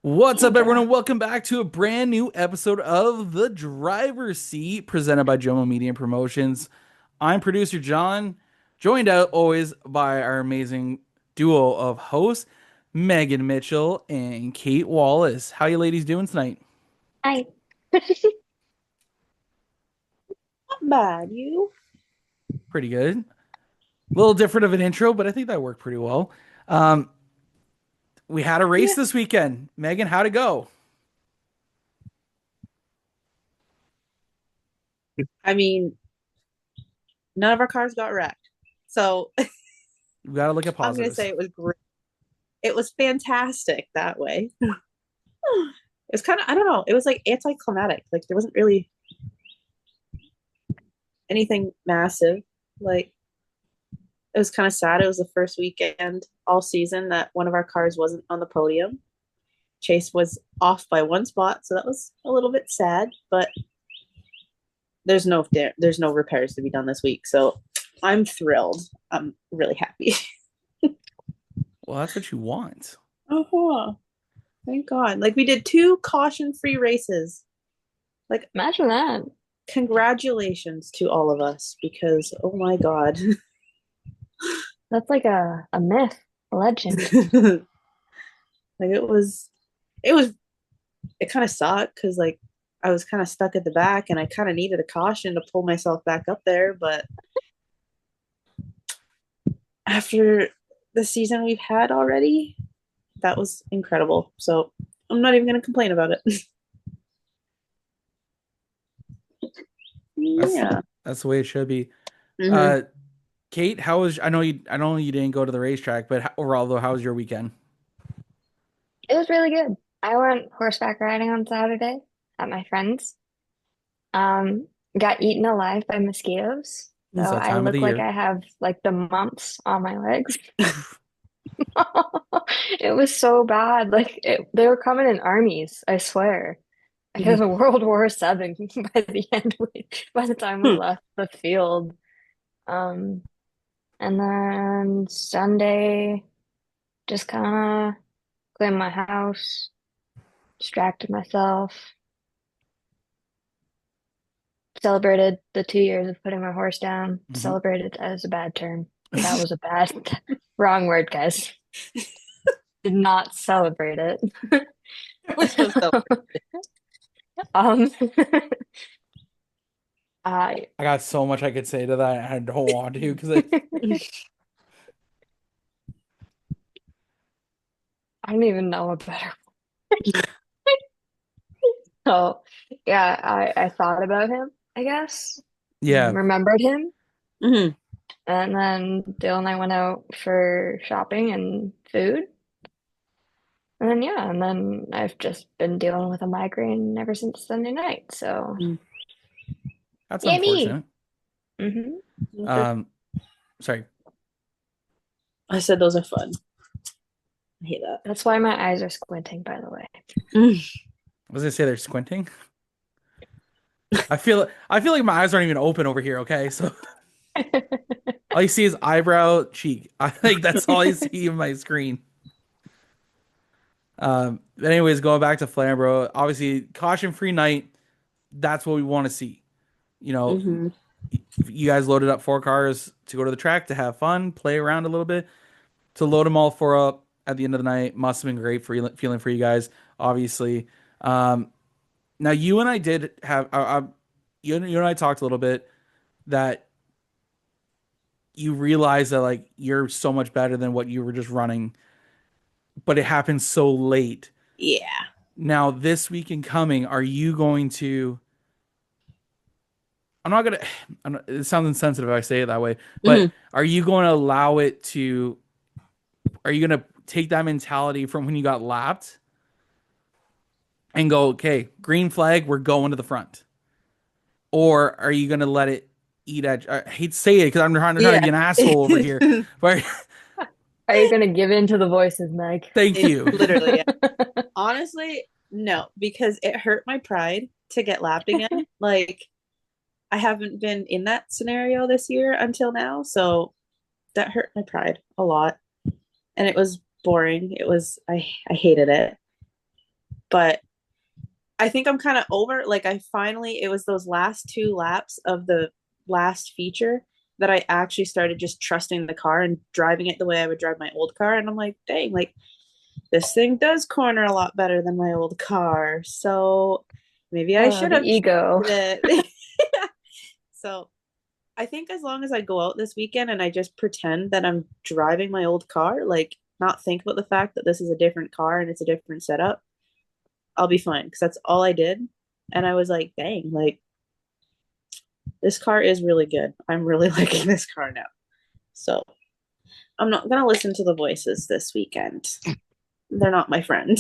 What's up, everyone, and welcome back to a brand new episode of The Driver's Seat presented by Jomo Media and Promotions. I'm producer Jon, joined out always by our amazing duo of hosts, Megan Mitchell and Kate Wallace. How you ladies doing tonight? Hi. Not bad, you. Pretty good. A little different of an intro, but I think that worked pretty well. Um, we had a race Yeah. this weekend. Megan, how'd it go? I mean, none of our cars got wrecked. So We gotta look at I'm going to positives. say it was great. It was fantastic that way. It was kind of, I don't know, it was like anticlimactic. Like there wasn't really anything massive. Like it was kind of sad. It was the first weekend all season that one of our cars wasn't on the podium. Chase was off by one spot, so that was a little bit sad, but there's no repairs to be done this week. So I'm thrilled. I'm really happy. Well, that's what you want. Oh, thank God. Like we did two caution-free races. Like Imagine that. congratulations to all of us because oh my God. That's like a myth, a legend. Like it was it kind of sucked because like I was kind of stuck at the back and I kind of needed a caution to pull myself back up there, but after the season we've had already, that was incredible. So I'm not even gonna complain about it. That's Yeah. that's the way it should be. Hmm. Uh, Kate, how was? I know you didn't go to the racetrack, but overall, though, how was your weekend? It was really good. I went horseback riding on Saturday at my friend's. Um, got eaten alive by mosquitoes. So It's that I time of the look like year. I have like the mumps on my legs. It was so bad. They were coming in armies, I swear. It was a World War VII by the by the time we left the field. Um, and then Sunday, just kind of cleaned my house, distracted myself, celebrated the 2 years of putting my horse down. Mhm. Celebrated as a bad term. That was a bad, wrong word, guys. Did not celebrate it. It was so Um, I I got so much I could say to that. I don't want to because it. I don't even know a better. So yeah, I thought about him, I guess. Yeah, Remembered him. Mhm. And then Dale and I went out for shopping and food. And then yeah, and then I've just been dealing with a migraine ever since Sunday night. So that's yay me. unfortunate. hmm Um, sorry. I said those are fun. I hate that. That's why my eyes are squinting, by the way. I was gonna say they're squinting. I feel like my eyes aren't even open over here. Okay, so all you see is eyebrow, cheek. I think that's all I see in my screen. But anyways, going back to Flamboro, obviously caution-free night. That's what we want to see. You know, Hmm. you guys loaded up 4 cars to go to the track to have fun, play around a little bit. To load them all four up at the end of the night must have been great for you, feeling for you guys, obviously. Um, Now you and I did have, you and I talked a little bit that you realize that like you're so much better than what you were just running, but it happened so late. Yeah. Now this weekend coming, are you going to? I'm not gonna. It sounds insensitive if I say it that way, Hmm. but are you going to allow it to? Are you going to take that mentality from when you got lapped and go, okay, green flag, we're going to the front, or are you going to let it eat at? I hate to say it because I'm trying to Yeah. be an asshole over here, but Are you gonna give in to the voices, Meg? thank you. Literally, yeah. Honestly, no, because it hurt my pride to get lapped again. Like I haven't been in that scenario this year until now, so that hurt my pride a lot. And it was boring. I hated it. But I think I'm kind of over. Like, it was those last 2 laps of the last feature that I actually started just trusting the car and driving it the way I would drive my old car. And I'm like, dang, like this thing does corner a lot better than my old car. So maybe I Oh, should the have ego. it. So I think as long as I go out this weekend and I just pretend that I'm driving my old car, like not think about the fact that this is a different car and it's a different setup, I'll be fine because that's all I did. And I was like, dang, like this car is really good. I'm really liking this car now. So I'm not gonna listen to the voices this weekend. They're not my friend.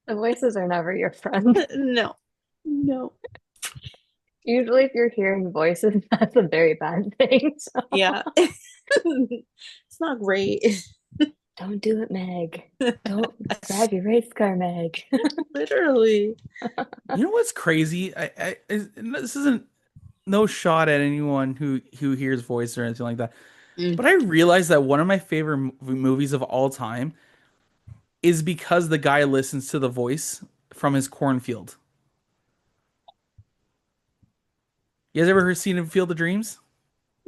The voices are never your friend. No. No. Usually, if you're hearing voices, that's a very bad thing. So Yeah. It's not great. don't do it, Meg. Don't drive your race car, Meg. Literally. You know what's crazy? This isn't no shot at anyone who hears voice or anything like that. Mm. But I realized that one of my favorite movies of all time is because the guy listens to the voice from his cornfield. You guys ever heard seen Field of Dreams?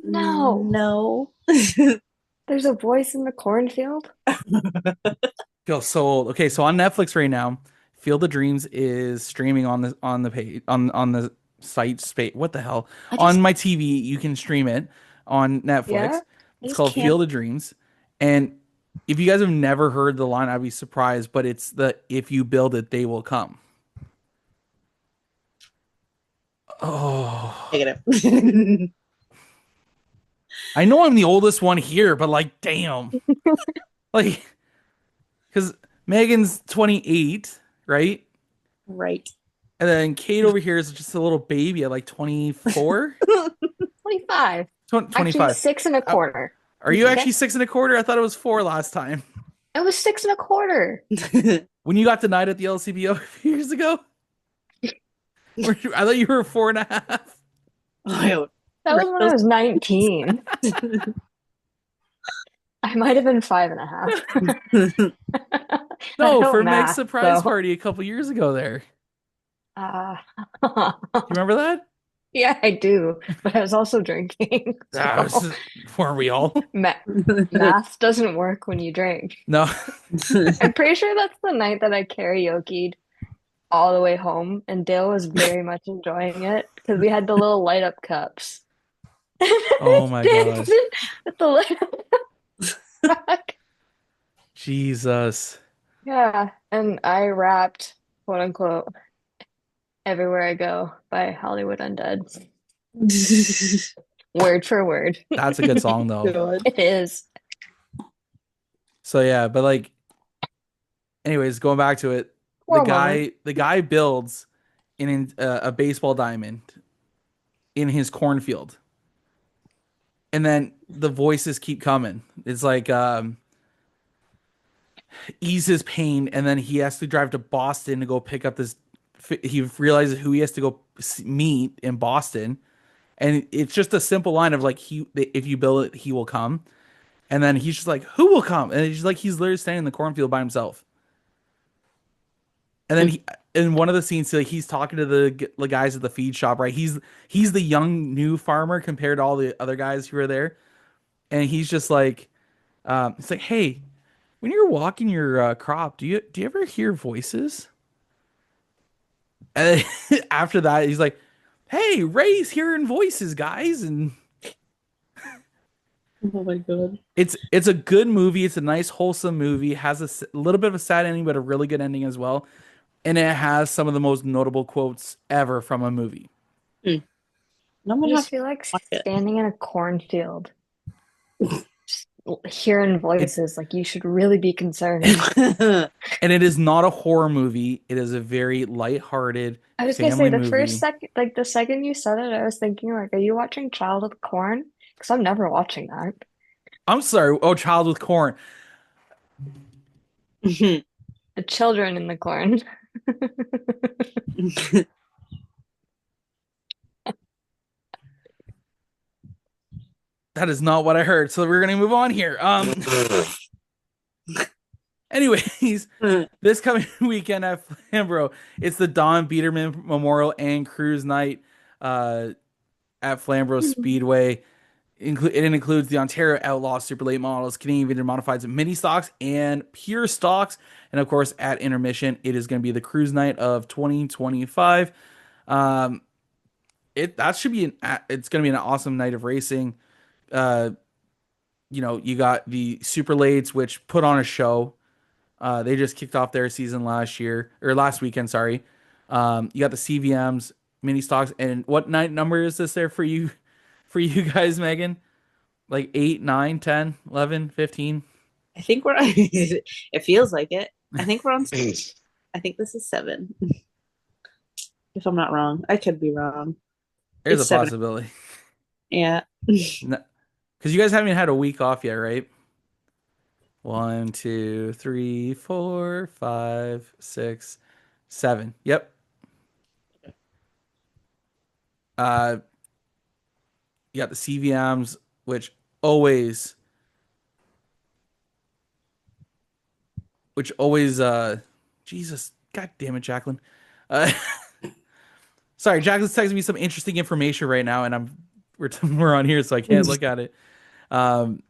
No, No. there's a voice in the cornfield. Feel so old. Okay, so on Netflix right now, Field of Dreams is streaming on the page on the site space. What the hell? I On just my TV, you can stream it on Yeah, Netflix. I It's just called can't. Field of Dreams. And if you guys have never heard the line, I'd be surprised, but it's the if you build it, they will come. Oh, Negative. I know I'm the oldest one here, but like, damn. Like, because Megan's 28, right? Right. And then Kate over here is just a little baby at like 24, 25. Actually, 25. six and a Uh, quarter. Are you Okay, actually 6 and a quarter? I thought it was 4 last time. it was six and a quarter. When you got denied at the LCBO a few years ago, I thought you were 4.5. Oh, That right. was when I was 19. I might have been five and a half. I No, don't for Meg's math, surprise so party a couple years ago there. uh, Do you remember that? yeah, I do. But I was also drinking, Ah, so weren't we all? ma math doesn't work when you drink. No. I'm pretty sure that's the night that I karaoke'd all the way home, and Dale was very much enjoying it because we had the little light up cups. Oh my gosh. With the light up. Jesus. Yeah, and I rapped, quote unquote, Everywhere I Go by Hollywood Undead. Word for word. That's a good song though. God. It is. So yeah, but like anyways, going back to it, the For a moment. guy builds a baseball diamond in his cornfield. And then the voices keep coming. It's like ease his pain, and then he has to drive to Boston to go pick up this. He realizes who he has to go meet in Boston, and it's just a simple line of like if you build it, he will come. And then he's just like, who will come? And he's literally standing in the cornfield by himself. And then in one of the scenes, like he's talking to the guys at the feed shop, right? He's the young new farmer compared to all the other guys who are there, and he's just like, it's like, hey, when you're walking your crop, do you ever hear voices? And then after that, he's like, hey, Ray's hearing voices, guys, and Oh my God. it's a good movie. It's a nice wholesome movie. Has a little bit of a sad ending, but a really good ending as well. And it has some of the most notable quotes ever from a movie. Hmm. I'm I gonna have just to feel like watch it. standing in a cornfield, just hearing It voices, like you should really be concerned. and it is not a horror movie. It is a very lighthearted I was gonna say family the first movie. second, like the second you said it, I was thinking like, are you watching Child of the Corn? Because I'm never watching that. I'm sorry. Oh, Child with Corn. The children in the corn. That is not what I heard. So we're gonna move on here. Anyways, Mhm. this coming weekend at Flamboro, it's the Don Biederman Memorial and Cruise Night uh, at Flamboro Speedway. It includes the Ontario Outlaw Super Late models, Canadian Vintage Modifieds, mini stocks, and pure stocks. And of course, at intermission, it is going to be the Cruise Night of 2025. Um, that should be it's going to be an awesome night of racing. Uh, you got the Super Lates, which put on a show. They just kicked off their season last weekend, sorry. You got the CVMs, mini stocks, and what night number is this there for you guys, Megan? Like 8, 9, 10, 11, 15? I think we're it feels like it. I think we're on I think this is 7. If I'm not wrong. I could be wrong. There's It's a 7. possibility. Yeah. Because you guys haven't had a week off yet, right? 1, 2, 3, 4, 5, 6, 7. Yep. Uh, you got the CVMs, which always, Jesus, God damn it, Jacqueline. Uh, sorry, Jacqueline's texting me some interesting information right now, and we're on here, so I can't look at it. Um,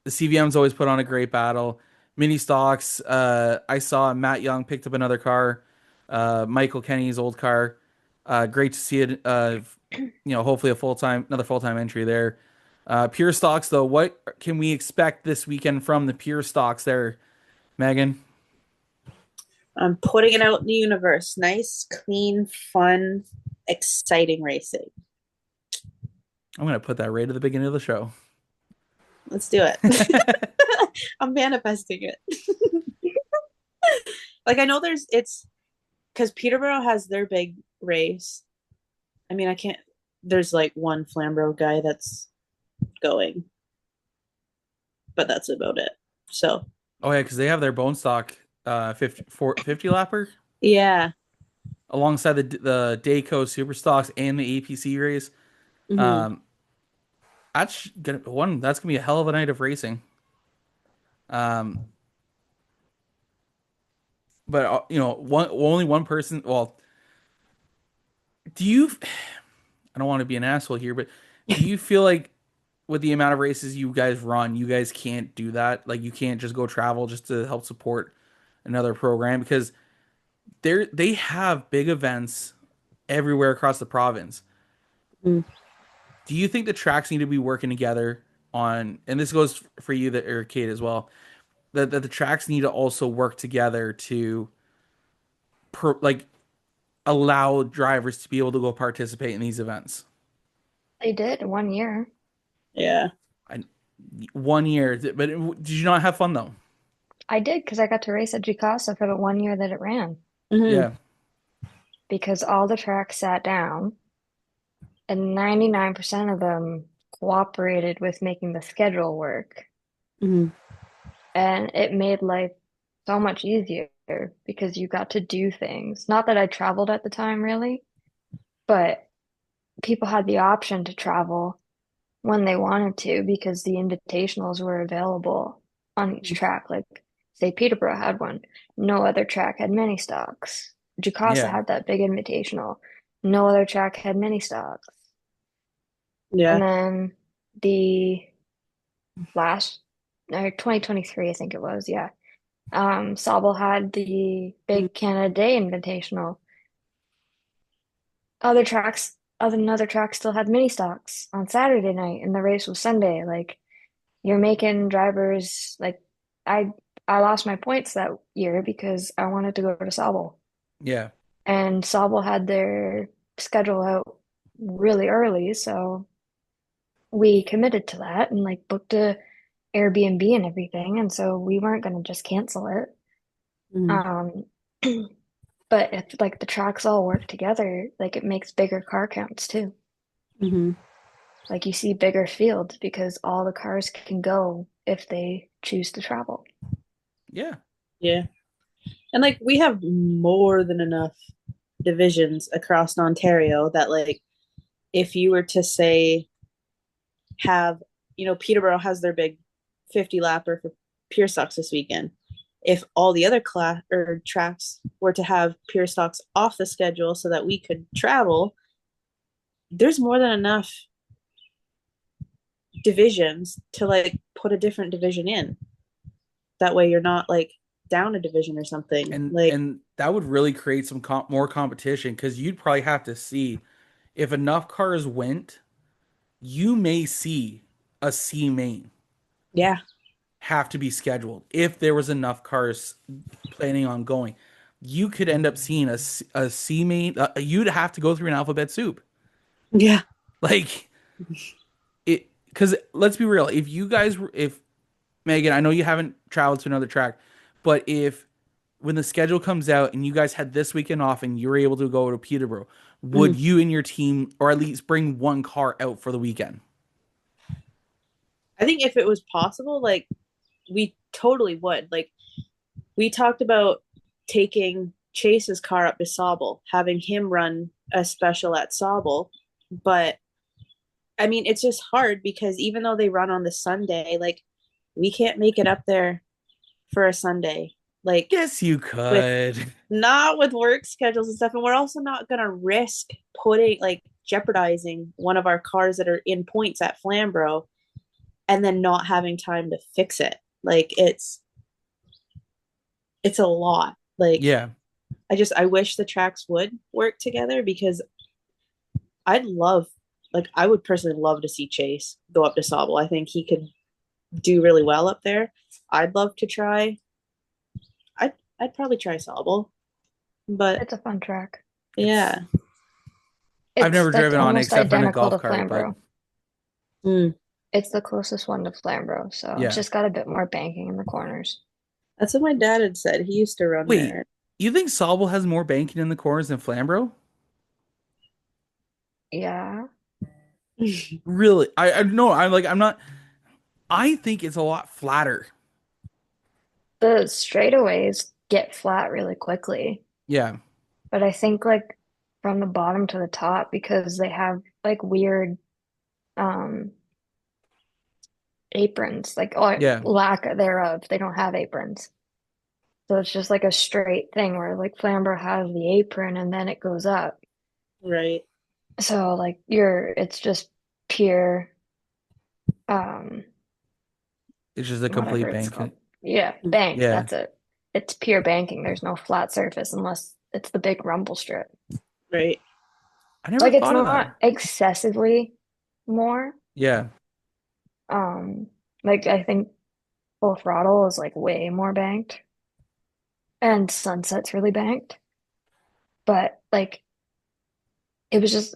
the CVMs always put on a great battle. Mini stocks. I saw Matt Young picked up another car, Michael Kenny's old car. Great to see it. Hopefully another full time entry there. Pure stocks though, what can we expect this weekend from the pure stocks there, Megan? I'm putting it out in the universe. Nice, clean, fun, exciting racing. I'm gonna put that right at the beginning of the show. Let's do it. I'm manifesting it. Like I know it's because Peterborough has their big race. I mean, I can't. There's like one Flamborough guy that's going, but that's about it. So Oh yeah, because they have their bone stock 50 lapper yeah. alongside the Dayco Super Stocks and the APC race. Hmm. Um, that's gonna be a hell of a night of racing. Um, but only one person. Well, do you? I don't want to be an asshole here, but do you feel like with the amount of races you guys run, you guys can't do that? Like you can't just go travel just to help support another program because they have big events everywhere across the province. Mm. Do you think the tracks need to be working together and this goes for you that or Kate as well, that the tracks need to also work together to like allow drivers to be able to go participate in these events? They did 1 year. Yeah. I, 1 year, but did you not have fun though? I did because I got to race at Jicasa for the 1 year that it ran Hmm. Yeah, because all the tracks sat down and 99% of them cooperated with making the schedule work. Hmm. And it made life so much easier because you got to do things. Not that I traveled at the time, really, but people had the option to travel when they wanted to because the invitationals were available on each track. Like, say, Peterborough had one. No other track had many stocks. Jacasa yeah, had that big invitational. No other track had many stocks. And Yeah. then the last, or 2023, I think it was, yeah. Sauble had the Big Canada Day Invitational. Other tracks still had mini stocks on Saturday night, and the race was Sunday. Like you're making drivers like I I lost my points that year because I wanted to go to Sauble, yeah, and Sauble had their schedule out really early, so we committed to that and like booked a Airbnb and everything, and so we weren't gonna just cancel it. Hmm. Um, But if like the tracks all work together, like it makes bigger car counts too. Hmm. Like you see bigger fields because all the cars can go if they choose to travel. yeah, Yeah. And like we have more than enough divisions across Ontario that like if you were to say have Peterborough has their big 50 lapper for pure stocks this weekend. if all the other class or tracks were to have pure stocks off the schedule so that we could travel, there's more than enough divisions to like put a different division in. That way you're not like down a division or something. and Like, and that would really create some more competition because you'd probably have to see if enough cars went, you may see a C main yeah. have to be scheduled if there was enough cars planning on going. You could end up seeing a C main. You'd have to go through an alphabet soup, Yeah. like it. Because let's be real, if you guys, if Megan, I know you haven't traveled to another track, but if when the schedule comes out and you guys had this weekend off and you were able to go to Peterborough, would Mm. you and your team, or at least bring one car out for the weekend? I think if it was possible, like we totally would. Like we talked about taking Chase's car up to Sauble, having him run a special at Sauble. But I mean, it's just hard because even though they run on the Sunday, like we can't make it up there for a Sunday. Like Yes, you with could. not with work schedules and stuff. And we're also not gonna risk putting like jeopardizing one of our cars that are in points at Flamboro and then not having time to fix it. Like it's a lot. Like Yeah. I wish the tracks would work together because I'd love like I would personally love to see Chase go up to Sauble. I think he could do really well up there. I'd love to try. I'd probably try Sauble, but It's a fun track. It's yeah. I've It's never like driven on it almost except for in a identical golf to cart, but Flamborough. Mm. It's the closest one to Flamborough, so it's yeah. just got a bit more banking in the corners. That's what my dad had said. He used to run Wait, there. you think Sauble has more banking in the corners than Flamborough? Yeah. Really? I no, I'm like I'm not I think it's a lot flatter. The straightaways get flat really quickly, Yeah. but I think like from the bottom to the top because they have like weird um aprons, like or Yeah. lack thereof. They don't have aprons. So it's just like a straight thing where like Flamborough has the apron and then it goes up. Right. So like it's just pure um It's just a complete whatever it's called. banking. Yeah, bank, Yeah. that's it. It's pure banking. There's no flat surface unless it's the big rumble strip. Right. I never Like it's thought of that. not excessively more. Yeah. Um, like I think full throttle is like way more banked and sunset's really banked. But like it was just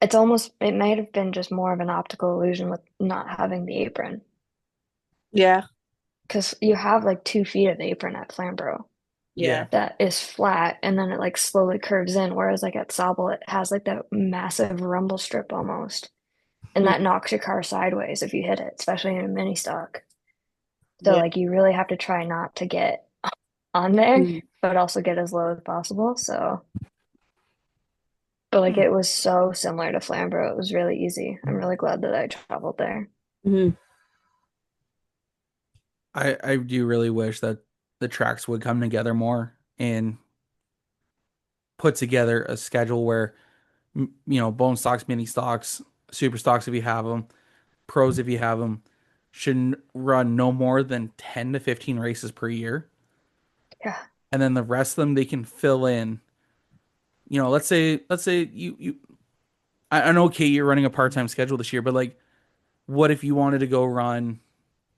it's almost it might have been just more of an optical illusion with not having the apron. Yeah. Because you have like 2 feet of apron at Flamborough Yeah. Yeah. that is flat and then it like slowly curves in, whereas like at Sobel it has like that massive rumble strip almost. And Mm. that knocks your car sideways if you hit it, especially in a mini stock. So Yeah. like you really have to try not to get on there, Mm. but also get as low as possible. So but like Hmm. it was so similar to Flamborough. It was really easy. I'm really glad that I traveled there. Mm. I do really wish that the tracks would come together more and put together a schedule where bone stocks, mini stocks, super stocks if you have them, pros if you have them, should run no more than 10 to 15 races per year. Yeah. And then the rest of them they can fill in. Let's say you I know Kate, you're running a part-time schedule this year, but like what if you wanted to go run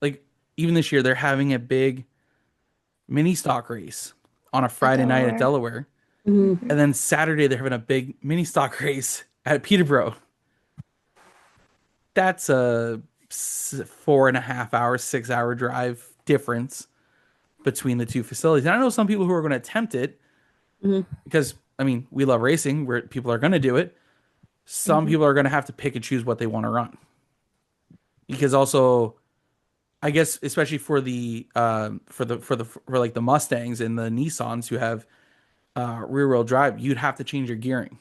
like even this year they're having a big mini stock race on a At Friday night at Delaware. Delaware. Mm. Hmm. And then Saturday they're having a big mini stock race at Peterborough. That's a 4.5 hour, 6 hour drive difference between the two facilities. And I know some people who are going to attempt it Mm. because, I mean, we love racing where people are going to do it. Some Hmm. people are going to have to pick and choose what they want to run. Because also, I guess, especially for like the Mustangs and the Nissans who have rear wheel drive, you'd have to change your gearing,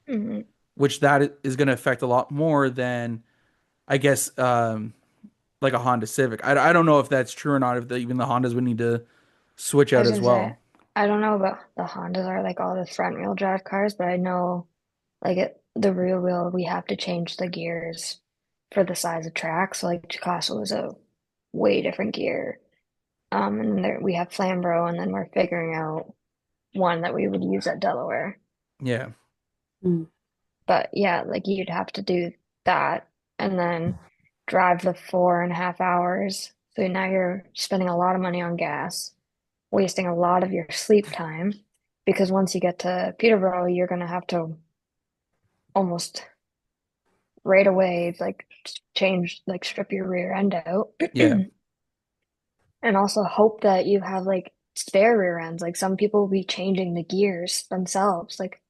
Hmm. which that is going to affect a lot more than I guess like a Honda Civic. I don't know if that's true or not. If even the Hondas would need to switch I out was as gonna say, well. I don't know about the Hondas or like all the front wheel drive cars, but I know the rear wheel, we have to change the gears for the size of track. So like Chicago was a way different gear. And there we have Flamboro, and then we're figuring out one that we would use at Delaware. Yeah. Mm. But yeah, like you'd have to do that and then drive the 4.5 hours. So now you're spending a lot of money on gas, wasting a lot of your sleep time because once you get to Peterborough, you're gonna have to almost right away like change like strip your rear end out Yeah. and also hope that you have like spare rear ends. Like some people will be changing the gears themselves. Like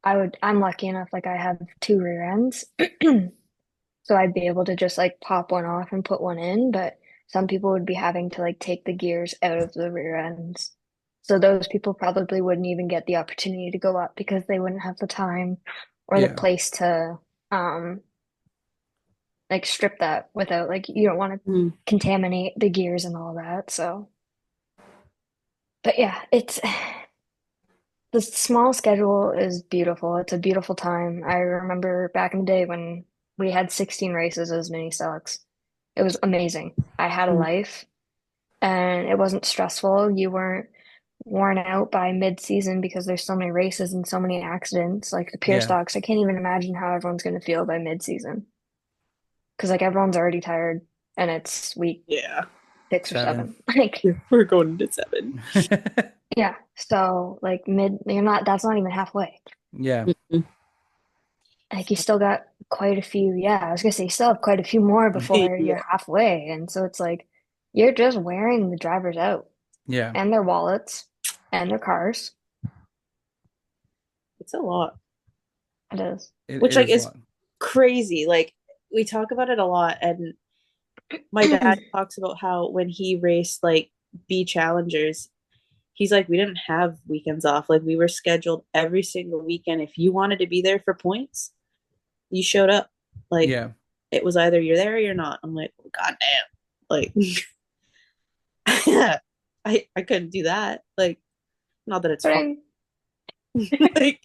I'm lucky enough, like I have two rear ends. So I'd be able to just like pop one off and put one in, but some people would be having to like take the gears out of the rear ends. So those people probably wouldn't even get the opportunity to go up because they wouldn't have the time or the Yeah. place to um like strip that without like you don't want to Mm. contaminate the gears and all that. So, but yeah, it's the small schedule is beautiful. It's a beautiful time. I remember back in the day when we had 16 races as mini stocks. It was amazing. I had a Mm. life and it wasn't stressful. You weren't worn out by mid-season because there's so many races and so many accidents. Like the pure Yeah. stocks, I can't even imagine how everyone's going to feel by mid-season because like everyone's already tired and it's week Yeah. 6 or 7. Seven. Like, Yeah, we're going into 7. yeah. So like that's not even halfway. Yeah. Mm. Like you still got quite a few. Yeah, I was gonna say you still have quite a few more before Yeah. you're halfway. And so it's like you're just wearing the drivers out Yeah. and their wallets and their cars. It's a lot. It is. Which It like is a is lot. crazy. Like we talk about it a lot, and my dad talks about how when he raced like B challengers, he's like, we didn't have weekends off. Like we were scheduled every single weekend. If you wanted to be there for points, you showed up. Like Yeah. it was either you're there or you're not. I'm like, God damn. Like I couldn't do that. Like, not that it's But fun. I Like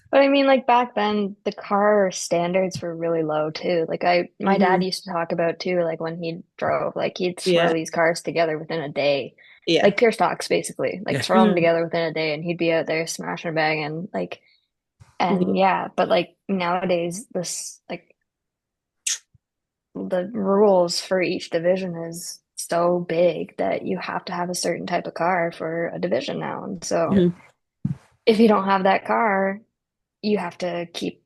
but I mean like back then the car standards were really low too. Like my dad mhm. used to talk about too, like when he drove, like he'd swirl Yeah. these cars together within a day. Yeah. Like pure stocks basically. Like Yeah. swirl them Mhm. together within a day and he'd be out there smashing a bag and like Yeah. and yeah, but like nowadays this like the rules for each division is so big that you have to have a certain type of car for a division now. And so Yeah. Mhm. if you don't have that car, you have to keep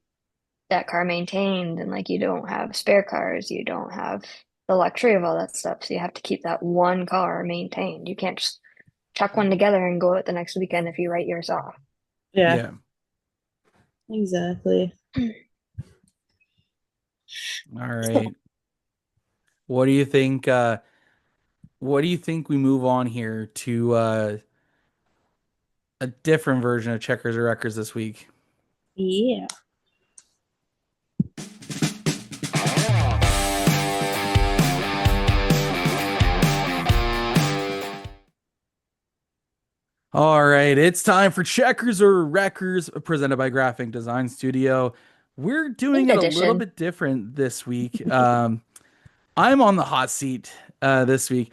that car maintained and like you don't have spare cars, you don't have the luxury of all that stuff. So you have to keep that one car maintained. You can't just chuck one together and go out the next weekend if you write yours off. Yeah. Yeah. Exactly. All right. What do you think? What do you think we move on here to a different version of Checkers or Wreckers this week? Yeah. All right, it's time for Checkers or Wreckers, presented by Graphic Design Studio. We're doing Eighth it a little edition. bit different this week. I'm on the hot seat this week.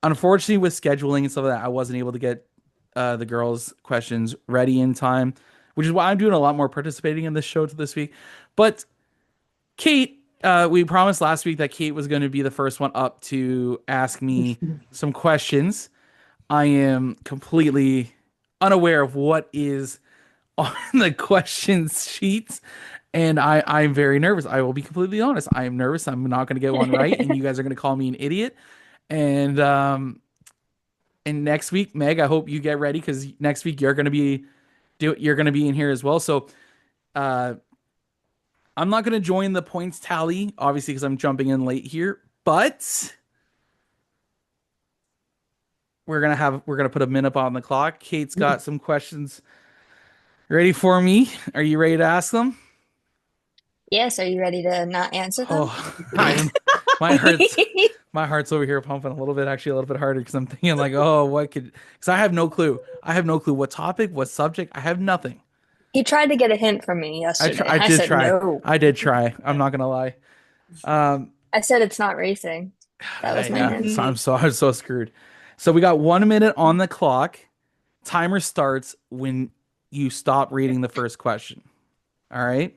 Unfortunately, with scheduling and stuff like that, I wasn't able to get the girls' questions ready in time, which is why I'm doing a lot more participating in this show this week. But Kate, we promised last week that Kate was going to be the first one up to ask me some questions. I am completely unaware of what is on the questions sheets. And I'm very nervous. I will be completely honest. I am nervous. I'm not going to get one right, and you guys are going to call me an idiot. And next week, Meg, I hope you get ready because next week you're going to be in here as well. So uh, I'm not going to join the points tally, obviously, because I'm jumping in late here. But we're gonna put a minute on the clock. Kate's got some questions ready for me. Are you ready to ask them? Yes, are you ready to not answer them? Oh, I am. My heart's My heart's over here pumping a little bit, actually a little bit harder because I'm thinking like, oh, what could? Because I have no clue. I have no clue what topic, what subject. I have nothing. He tried to get a hint from me yesterday. I I did said try. no. I did try. I'm not gonna lie. Um, I said it's not racing. That was my yeah, hint. I'm so screwed. So we got 1 minute on the clock. Timer starts when you stop reading the first question. All right.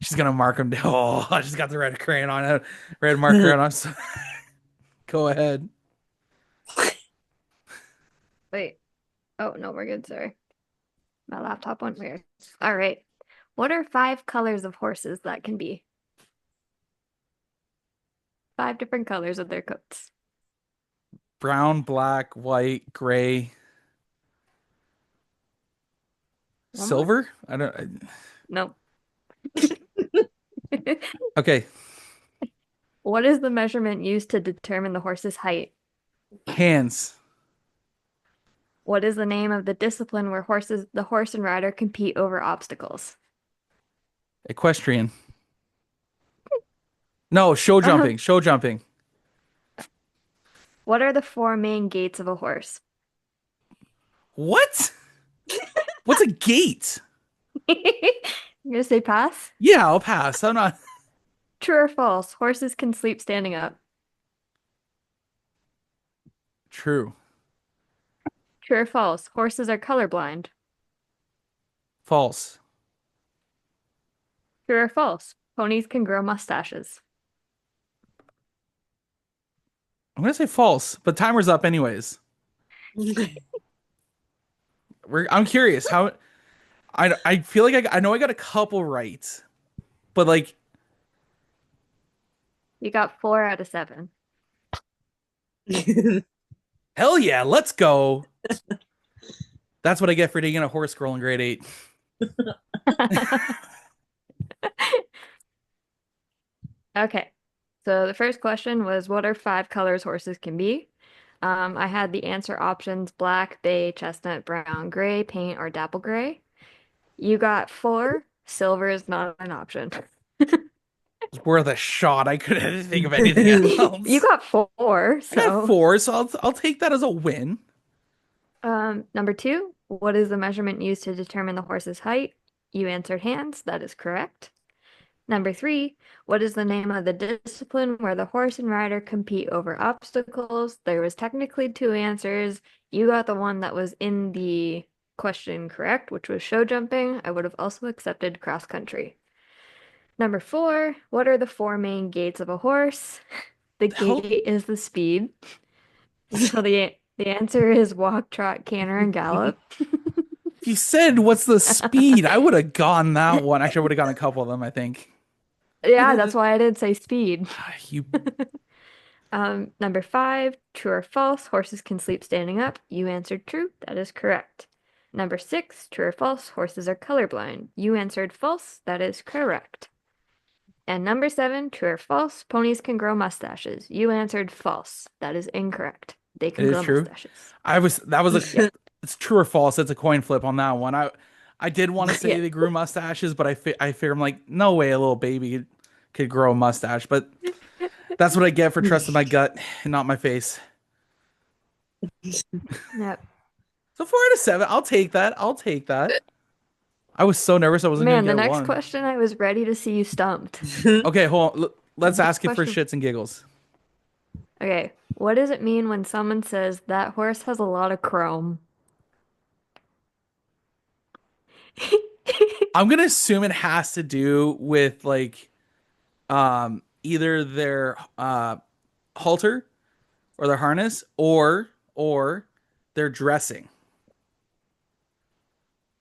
She's gonna mark them down. Oh, I just got the red crayon on it, red marker, and I'm so... Go ahead. Wait. Oh, no, we're good. Sorry. My laptop went weird. All right. What are 5 colors of horses that can be? 5 different colors of their coats. Brown, black, white, gray, One more? silver. I don't. No. Okay, What is the measurement used to determine the horse's height? hands. What is the name of the discipline where the horse and rider compete over obstacles? Equestrian. No, show Uh-huh. jumping. Show jumping. What are the 4 main gaits of a horse? What? What's a gate? You're gonna say pass? Yeah, I'll pass. I'm not. True or false? Horses can sleep standing up. True. True or false? Horses are colorblind. False. True or false? Ponies can grow mustaches. I'm gonna say false, but timer's up anyways. I'm curious how. I feel like I know I got a couple right, but like You got 4 out of 7. hell yeah, let's go. That's what I get for dating a horse girl in grade 8. Okay. So the first question was, what are 5 colors horses can be? I had the answer options black, bay, chestnut, brown, gray, paint, or dapple gray. You got 4. Silver is not an option. It's worth a shot. I couldn't think of anything else. You got 4, I got so 4, so I'll take that as a win. number 2, what is the measurement used to determine the horse's height? You answered hands. That is correct. Number 3, what is the name of the discipline where the horse and rider compete over obstacles? There was technically 2 answers. You got the one that was in the question correct, which was show jumping. I would have also accepted cross country. Number 4, what are the 4 main gaits of a horse? The Hell- gait is the speed. So the answer is walk, trot, canter, and gallop. If you said what's the speed, I would have gone that one. Actually, I would have gone a couple of them, I think. Yeah, that's why I did say speed. You Number 5, true or false, horses can sleep standing up. You answered true. That is correct. Number 6, true or false, horses are colorblind. You answered false. That is correct. And number 7, true or false, ponies can grow mustaches. You answered false. That is incorrect. They it can is grow true. mustaches. That was a Yep. it's true or false. It's a coin flip on that one. I did want to say Yeah. they grew mustaches, but I figure I'm like, no way a little baby could grow a mustache. But that's what I get for trusting my gut and not my face. Yep. So 4 out of 7, I'll take that. I'll take that. I was so nervous I wasn't Man, the gonna get next one. question, I was ready to see you stumped. Okay, hold on. Let's Next ask it for question. shits and giggles. Okay, what does it mean when someone says that horse has a lot of chrome? I'm gonna assume it has to do with like either their halter or their harness or their dressing.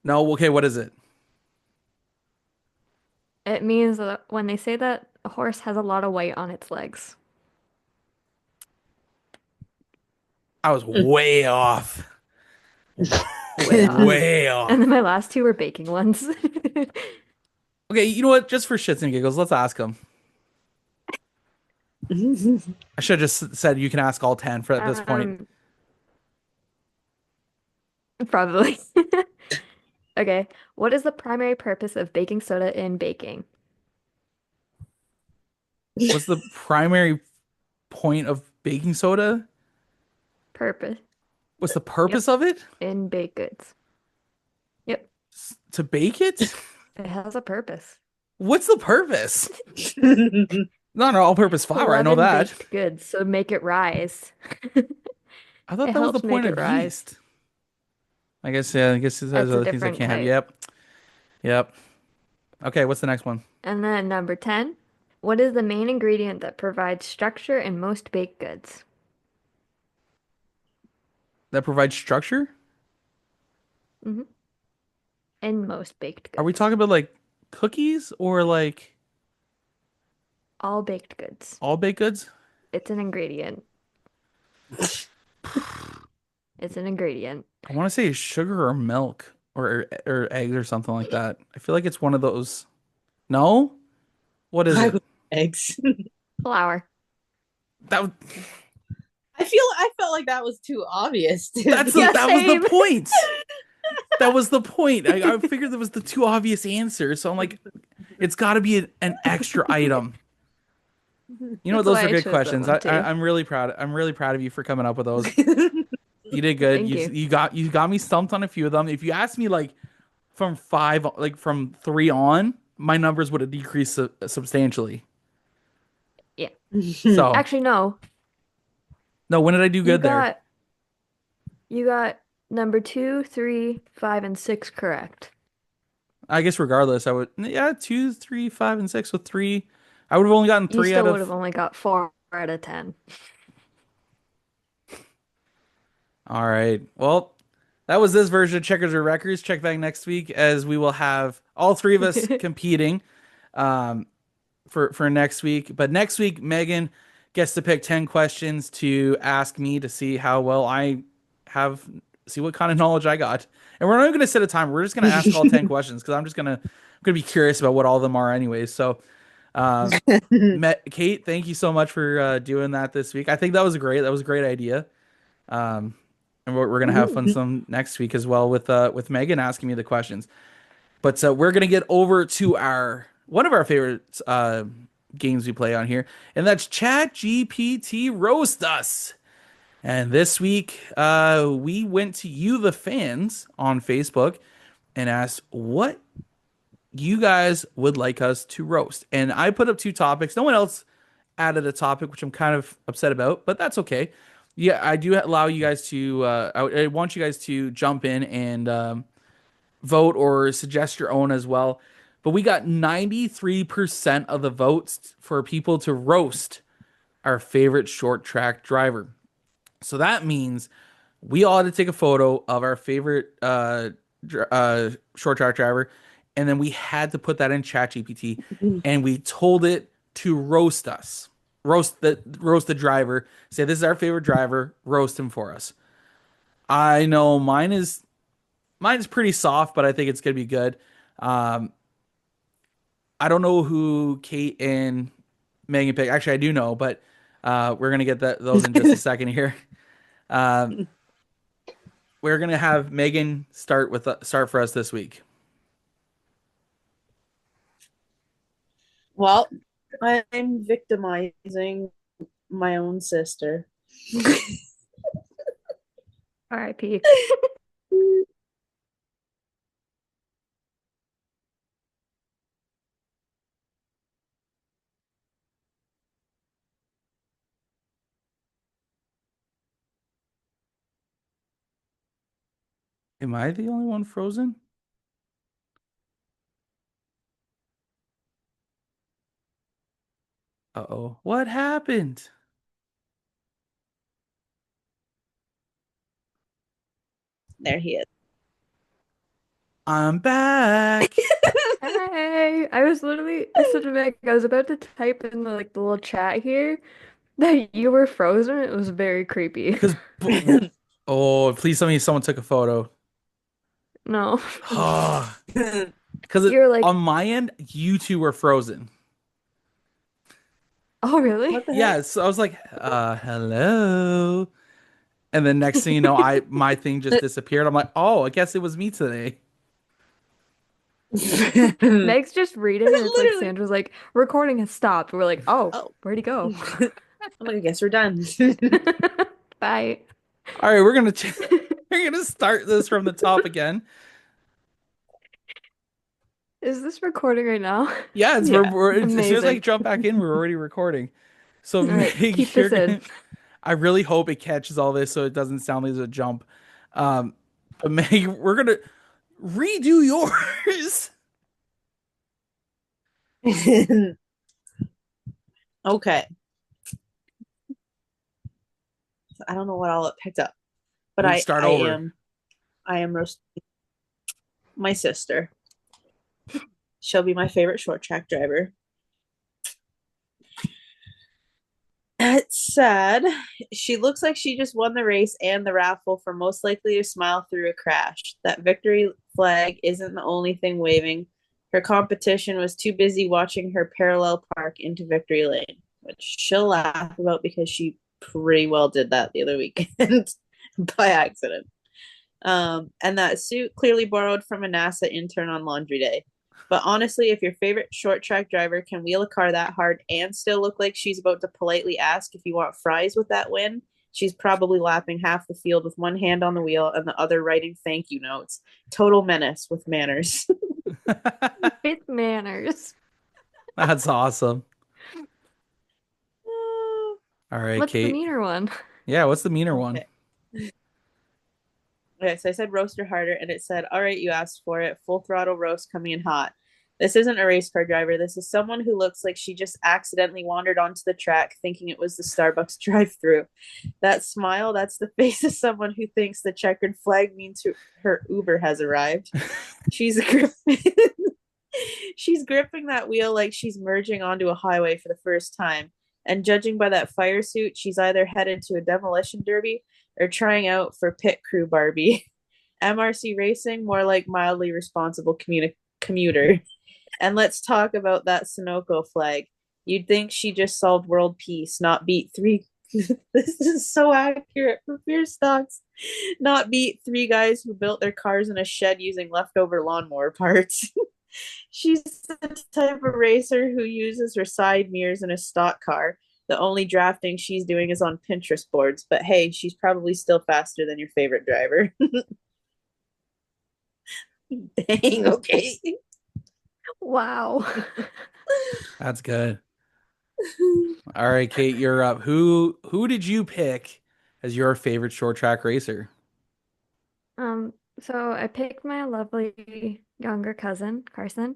No, okay, what is it? It means that when they say that a horse has a lot of white on its legs. I was way off. Way off. Way And off. then my last 2 were baking ones. Okay, you know what? Just for shits and giggles, let's ask him. I should have just said you can ask all 10 for at this point. Probably. Okay, what is the primary purpose of baking soda in baking? What's the primary point of baking soda? Purpose. What's the Yep. purpose of it? In baked goods. Yep. To bake it? It has a purpose. What's the purpose? Not an all-purpose flour, I know 11 that. baked goods, so make it rise. I thought It that was the helps point make it of rise. yeast. I guess, yeah, I guess it has It's a other things that different can't have. type. Yep. Yep. Okay, what's the next one? And then number 10, what is the main ingredient that provides structure in most baked goods? That provides structure? Hmm. In most baked Are we goods. talking about like cookies or like All baked goods. all baked goods? It's an ingredient. It's an ingredient. I want to say sugar or milk or eggs or something like that. I feel like it's one of those. No? What is I it? would eggs. Flour. That I felt like that was too obvious to that's the, be. Yeah, that was the same. point. That was the point. I figured that was the two obvious answers. So I'm like, it's got to be an extra item. You know what? That's Those why are I good chose that questions. one too. I'm really proud. I'm really proud of you for coming up with those. You did good. Thank you. You got me stumped on a few of them. If you asked me like from five, like from three on, my numbers would have decreased substantially. Yeah. So Actually, no. no, when did I do You good there? got you got number 2, 3, 5, and 6 correct. I guess regardless, I would yeah, two, three, five, and six. With three, I would have only gotten You three out still would have of. only got 4 out of 10. All right. Well, that was this version of Checkers or Wreckers. Check back next week as we will have all three of us competing um, for next week. But next week, Megan gets to pick 10 questions to ask me to see how well I have, see what kind of knowledge I got. And we're not even going to set a time. We're just going to ask all 10 questions because I'm going to be curious about what all of them are anyways. So, uh, Kate, thank you so much for doing that this week. I think that was a great idea. Um, and we're gonna have fun some next week as well with Megan asking me the questions. But we're gonna get over to our one of our favorite games we play on here, and that's ChatGPT Roast Us. And this week, we went to you, the fans, on Facebook, and asked what you guys would like us to roast. And I put up two topics. No one else added a topic, which I'm kind of upset about, but that's okay. Yeah, I do allow you guys to. I want you guys to jump in and vote or suggest your own as well. But we got 93% of the votes for people to roast our favorite short track driver. So that means we all had to take a photo of our favorite short track driver, and then we had to put that in ChatGPT, and we told it to roast us, roast the driver. Say this is our favorite driver, roast him for us. I know mine is pretty soft, but I think it's gonna be good. Um, I don't know who Kate and Megan pick. Actually, I do know, but we're gonna get those in just a second here. Um, we're gonna have Megan start for us this week. Well, I'm victimizing my own sister. R.I.P. Am I the only one frozen? Uh-oh. What happened? There he is. I'm back. Hey, I said to Meg, I was about to type in the little chat here that you were frozen. It was very creepy. Because, oh, please tell me someone took a photo. No. Because You're like, on my end, you two were frozen. oh, really? What the heck? Yeah, so I was like, hello. And then next thing you know, my thing just disappeared. I'm like, oh, I guess it was me today. Literally. Meg's just reading, and it's like Sandra's like, recording has stopped. We're like, oh, Oh. where'd he go? I'm like, I guess we're done. Bye. All right, we're gonna start this from the top again. Is this recording right now? Yeah, Yeah. as soon as I Amazing. jump back in, we're already recording. So All right, Meg, keep this in. I really hope it catches all this so it doesn't sound like there's a jump. Um, but Meg, we're gonna redo yours. Okay. I don't know what all it picked up, but We can start over. I am roasting my sister. She'll be my favorite short track driver. It's sad. She looks like she just won the race and the raffle for most likely to smile through a crash. That victory flag isn't the only thing waving. Her competition was too busy watching her parallel park into victory lane, which she'll laugh about because she pretty well did that the other weekend by accident. And that suit clearly borrowed from a NASA intern on laundry day. But honestly, if your favorite short track driver can wheel a car that hard and still look like she's about to politely ask if you want fries with that win, she's probably lapping half the field with one hand on the wheel and the other writing thank you notes. Total menace with manners. With manners. That's awesome. All right, What's the Kate. meaner one? Yeah, what's the meaner one? Okay. Okay, so I said roast her harder, and it said, all right, you asked for it. Full throttle roast coming in hot. This isn't a race car driver. This is someone who looks like she just accidentally wandered onto the track thinking it was the Starbucks drive through. That smile, that's the face of someone who thinks the checkered flag means her Uber has arrived. She's gripping, she's gripping that wheel like she's merging onto a highway for the first time. And judging by that fire suit, she's either headed to a demolition derby or trying out for pit crew Barbie. MRC racing, more like mildly responsible commuter. And let's talk about that Sunoco flag. You'd think she just solved world peace, not beat three. This is so accurate for Fear Stocks. Not beat three guys who built their cars in a shed using leftover lawnmower parts. She's the type of racer who uses her side mirrors in a stock car. The only drafting she's doing is on Pinterest boards, but hey, she's probably still faster than your favorite driver. Dang, okay. Wow. That's good. All right, Kate, you're up. Who did you pick as your favorite short track racer? Um, so I picked my lovely younger cousin, Carson.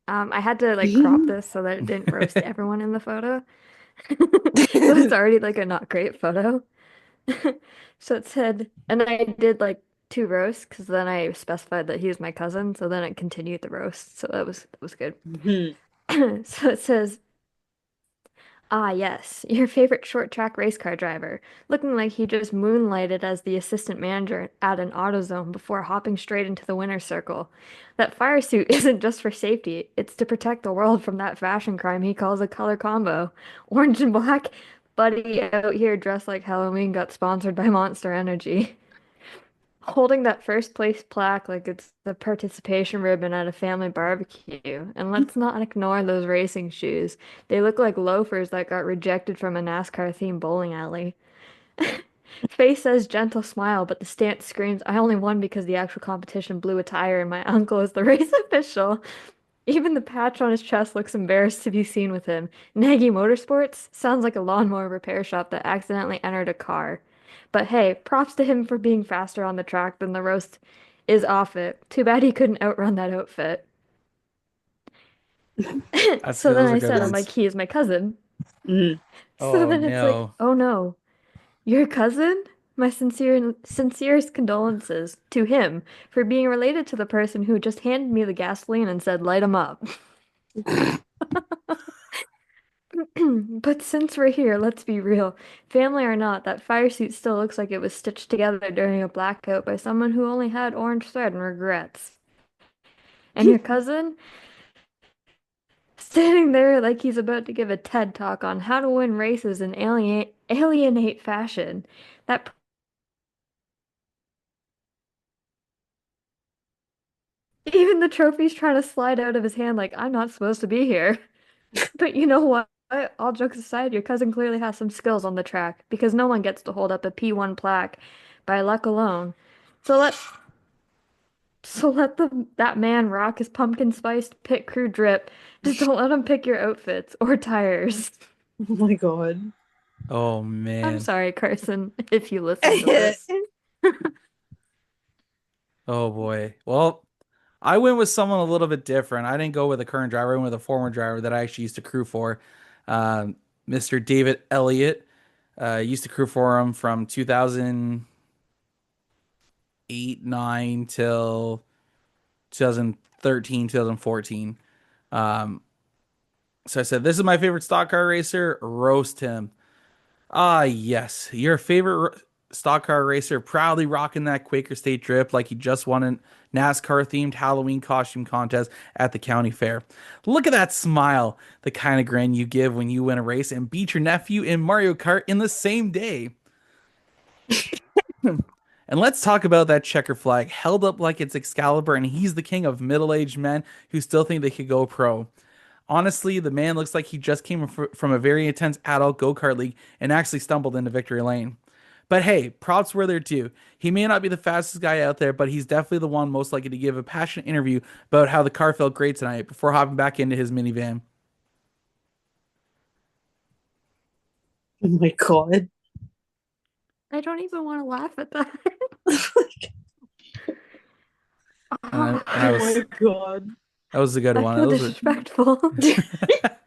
I had to like crop this so that it didn't roast everyone in the photo. So it's already like a not great photo. So it said, and I did like two roasts because then I specified that he was my cousin, so then it continued the roast. So that was good. So it says, ah, yes, your favorite short track race car driver, looking like he just moonlighted as the assistant manager at an AutoZone before hopping straight into the winner's circle. That fire suit isn't just for safety, it's to protect the world from that fashion crime he calls a color combo. Orange and black, buddy out here dressed like Halloween got sponsored by Monster Energy. Holding that first place plaque like it's the participation ribbon at a family barbecue. And let's not ignore those racing shoes. They look like loafers that got rejected from a NASCAR-themed bowling alley. Face says gentle smile, but the stance screams, I only won because the actual competition blew a tire and my uncle is the race official. Even the patch on his chest looks embarrassed to be seen with him. Nagy Motorsports sounds like a lawnmower repair shop that accidentally entered a car. But hey, props to him for being faster on the track than the roast is off it. Too bad he couldn't outrun that outfit. That's So good. then Those are I good said, I'm ones. like, he is my cousin. Mhm. So Oh then it's like, no. oh no, your cousin? My sincerest condolences to him for being related to the person who just handed me the gasoline and said, light him up. But since we're here, let's be real. Family or not, that fire suit still looks like it was stitched together during a blackout by someone who only had orange thread and regrets. And your cousin? Standing there like he's about to give a TED talk on how to win races in alienate fashion. That Even the trophy's trying to slide out of his hand like, I'm not supposed to be here. But you know what? All jokes aside, your cousin clearly has some skills on the track because no one gets to hold up a P1 plaque by luck alone. So let that man rock his pumpkin spiced pit crew drip. Just don't let him pick your outfits or tires. Oh my god. Oh I'm man. sorry, Carson, if you listen to this. Oh boy. Well, I went with someone a little bit different. I didn't go with a current driver. I went with a former driver that I actually used to crew for, um, Mr. David Elliott. Used to crew for him from 2008, 9 till 2013, 2014. Um, so I said, "This is my favorite stock car racer. Roast him." Ah, yes, your favorite stock car racer, proudly rocking that Quaker State drip like he just won a NASCAR themed Halloween costume contest at the county fair. Look at that smile, the kind of grin you give when you win a race and beat your nephew in Mario Kart in the same day. And let's talk about that checker flag held up like it's Excalibur, and he's the king of middle-aged men who still think they could go pro. Honestly, the man looks like he just came from a very intense adult go-kart league and actually stumbled into victory lane. But hey, props where they're due. He may not be the fastest guy out there, but he's definitely the one most likely to give a passionate interview about how the car felt great tonight before hopping back into his minivan. Oh my god. I don't even want to laugh at that. And Oh my god. that was a good I one. feel That was a, disrespectful. that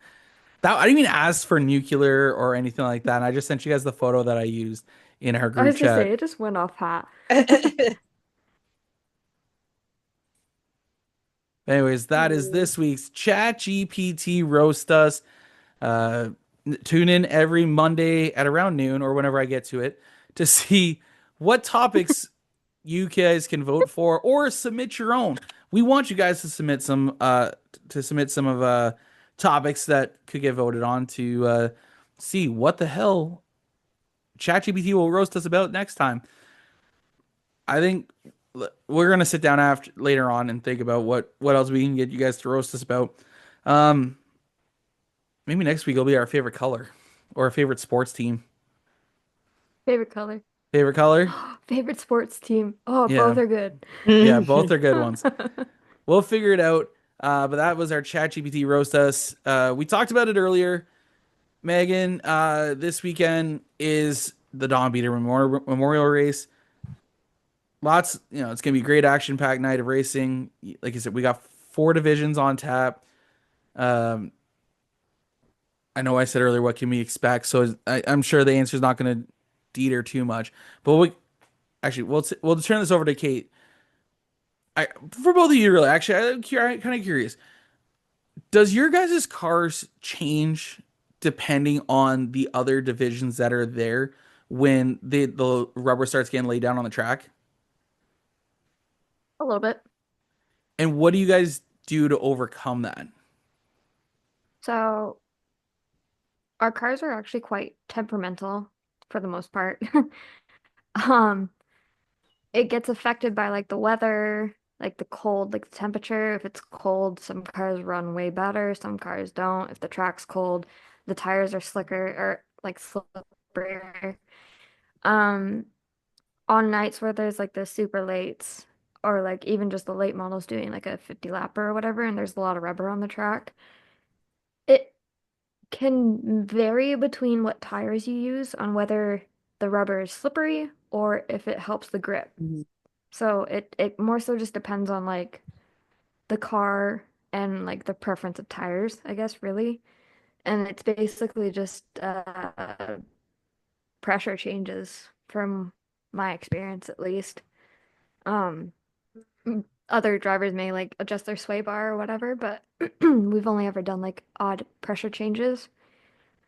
I didn't even ask for nuclear or anything like that. And I just sent you guys the photo that I used in our I group was gonna say chat. it just went off hat. Anyways, that is this week's ChatGPT Roast Us. Uh, Tune in every Monday at around noon or whenever I get to it to see what topics you guys can vote for or submit your own. We want you guys to submit some of topics that could get voted on to see what the hell ChatGPT will roast us about next time. I think we're gonna sit down after later on and think about what else we can get you guys to roast us about. Um, Maybe next week will be our favorite color or our favorite sports team. Favorite color. Favorite color? Favorite sports team. Oh, both Yeah. are good. Yeah, both are good ones. We'll figure it out. But that was our ChatGPT roast us. We talked about it earlier. Megan, this weekend is the Dawn Beater Memorial Race. Lots, it's gonna be a great action-packed night of racing. Like I said, we got four divisions on tap. Um, I know I said earlier, what can we expect? So I'm sure the answer is not gonna deter too much. But we'll turn this over to Kate. For both of you, really, actually, I'm kind of curious. Does your guys' cars change depending on the other divisions that are there when the rubber starts getting laid down on the track? A little bit. And what do you guys do to overcome that? So our cars are actually quite temperamental for the most part. Um, it gets affected by like the weather, like the cold, like the temperature. If it's cold, some cars run way better, some cars don't. If the track's cold, the tires are slicker or like slipperier. Um, on nights where there's like the super lates or like even just the late models doing like a 50 lapper or whatever, and there's a lot of rubber on the track, it can vary between what tires you use on whether the rubber is slippery or if it helps the grip. So it more so just depends on like the car and like the preference of tires, I guess, really. And it's basically just pressure changes from my experience at least. Um, Other drivers may like adjust their sway bar or whatever, but we've only ever done like odd pressure changes.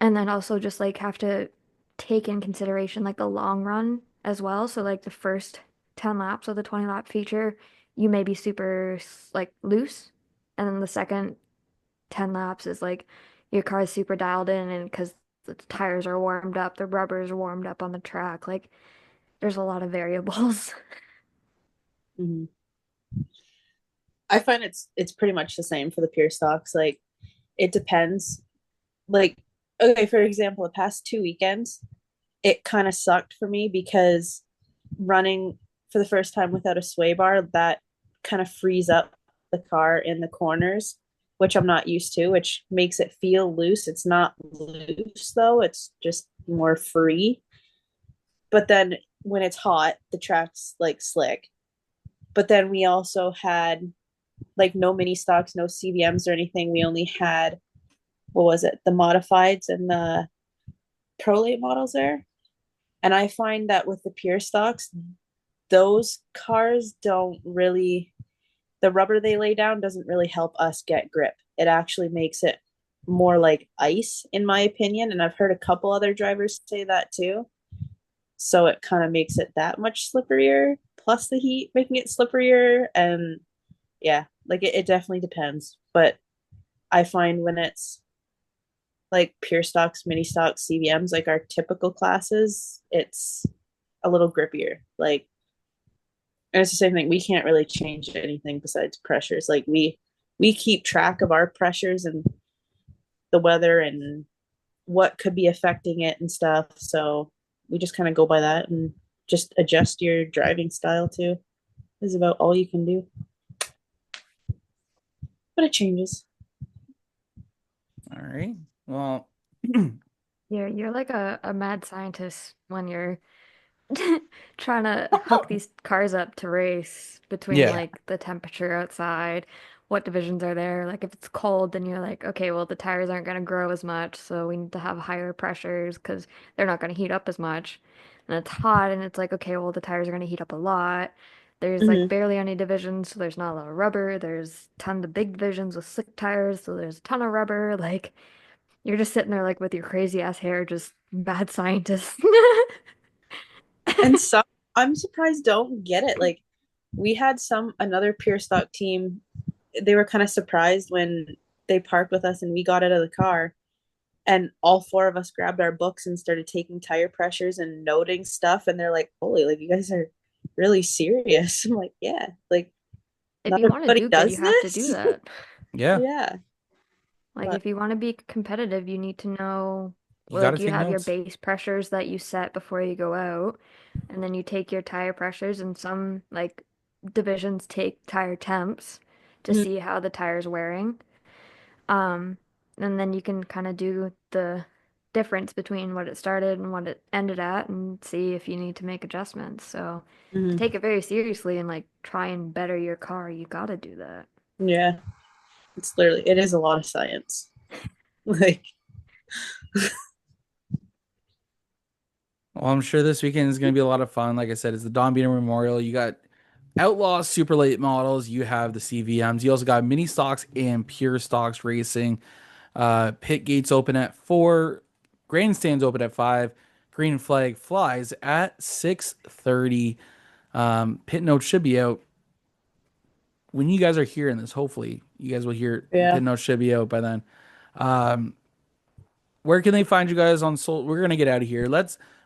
And then also just like have to take in consideration like the long run as well. So like the first 10 laps of the 20 lap feature, you may be super like loose. And then the second 10 laps is like your car is super dialed in and because the tires are warmed up, the rubber is warmed up on the track. Like there's a lot of variables. Mhm. I find it's pretty much the same for the pure stocks. Like it depends. Like, okay, for example, the past 2 weekends, it kind of sucked for me because running for the first time without a sway bar, that kind of frees up the car in the corners, which I'm not used to, which makes it feel loose. It's not loose though, it's just more free. But then when it's hot, the track's like slick. But then we also had like no mini stocks, no CVMs or anything. We only had, what was it, the modifieds and the prolate models there. And I find that with the pure stocks, those cars don't really, the rubber they lay down doesn't really help us get grip. It actually makes it more like ice, in my opinion. And I've heard a couple other drivers say that too. So it kind of makes it that much slipperier, plus the heat making it slipperier. And yeah, like it definitely depends. But I find when it's like pure stocks, mini stocks, CVMs, like our typical classes, it's a little grippier. Like, and it's the same thing. We can't really change anything besides pressures. Like we keep track of our pressures and the weather and what could be affecting it and stuff. So we just kind of go by that and just adjust your driving style too. Is about all you can do. But it changes. All right. Well, You're like a mad scientist when you're trying to hook these cars up to race between yeah. like the temperature outside, what divisions are there. Like if it's cold, then you're like, okay, well the tires aren't going to grow as much, so we need to have higher pressures because they're not going to heat up as much. And it's hot, and it's like, okay, well the tires are going to heat up a lot. There's like Mm-hmm. barely any divisions, so there's not a lot of rubber. There's tons of big divisions with slick tires, so there's a ton of rubber. Like you're just sitting there like with your crazy ass hair, just mad scientist. And some, I'm surprised don't get it. Like we had another pure stock team. They were kind of surprised when they parked with us and we got out of the car, and all four of us grabbed our books and started taking tire pressures and noting stuff. And they're like, "Holy, like you guys are really serious." I'm like, "Yeah, like If not you want to everybody do good, you does have to do this." that. Yeah. Yeah, Like, but if you want to be competitive, you need to know, You well, got to like, you take have your notes. base pressures that you set before you go out, and then you take your tire pressures, and some, like, divisions take tire temps to mhm, see how the tire's wearing. Um, and then you can kind of do the difference between what it started and what it ended at and see if you need to make adjustments. So, to mhm. take it very seriously and, like, try and better your car, you gotta do that. Yeah, it is a lot of science. Like, Well, I'm sure this weekend is going to be a lot of fun. Like I said, it's the Don Beaner Memorial. You got Outlaw super late models. You have the CVMs. You also got mini stocks and pure stocks racing. Pit gates open at 4. Grandstands open at 5. Green flag flies at 6:30. Pit notes should be out when you guys are hearing this. Hopefully, you guys will hear the yeah. pit notes should be out by then. Um, where can they find you guys on social? We're gonna get out of here.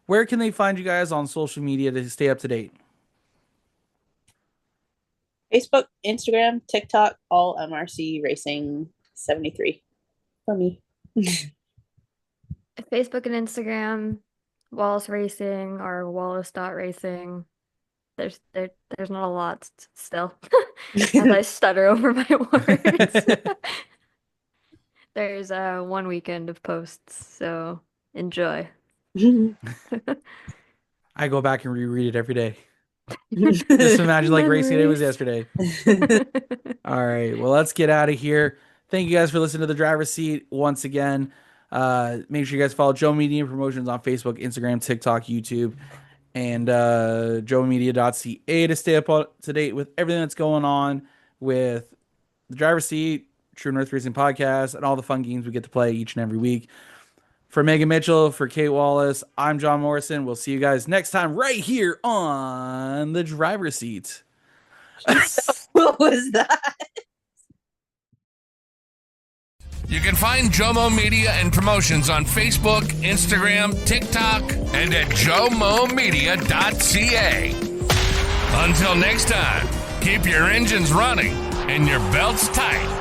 Where can they find you guys on social media to stay up to date? Facebook, Instagram, TikTok, all MRC Racing 73 for me. Facebook and Instagram, Wallace Racing or Wallace.racing. There's not a lot still. As I stutter over my words. There's one weekend of posts, so enjoy. I go back and reread it every day. Just imagine like racing day was Memories. yesterday. All right. Well, let's get out of here. Thank you guys for listening to the driver's seat once again. Make sure you guys follow Joe Media Promotions on Facebook, Instagram, TikTok, YouTube, and joemedia.ca to stay up to date with everything that's going on with the driver's seat, True North Racing Podcast, and all the fun games we get to play each and every week. For Megan Mitchell, for Kate Wallace, I'm John Morrison. We'll see you guys next time right here on the driver's seat. What was that? You can find Jomo Media and Promotions on Facebook, Instagram, TikTok, and at jomomedia.ca. Until next time, keep your engines running and your belt's tight.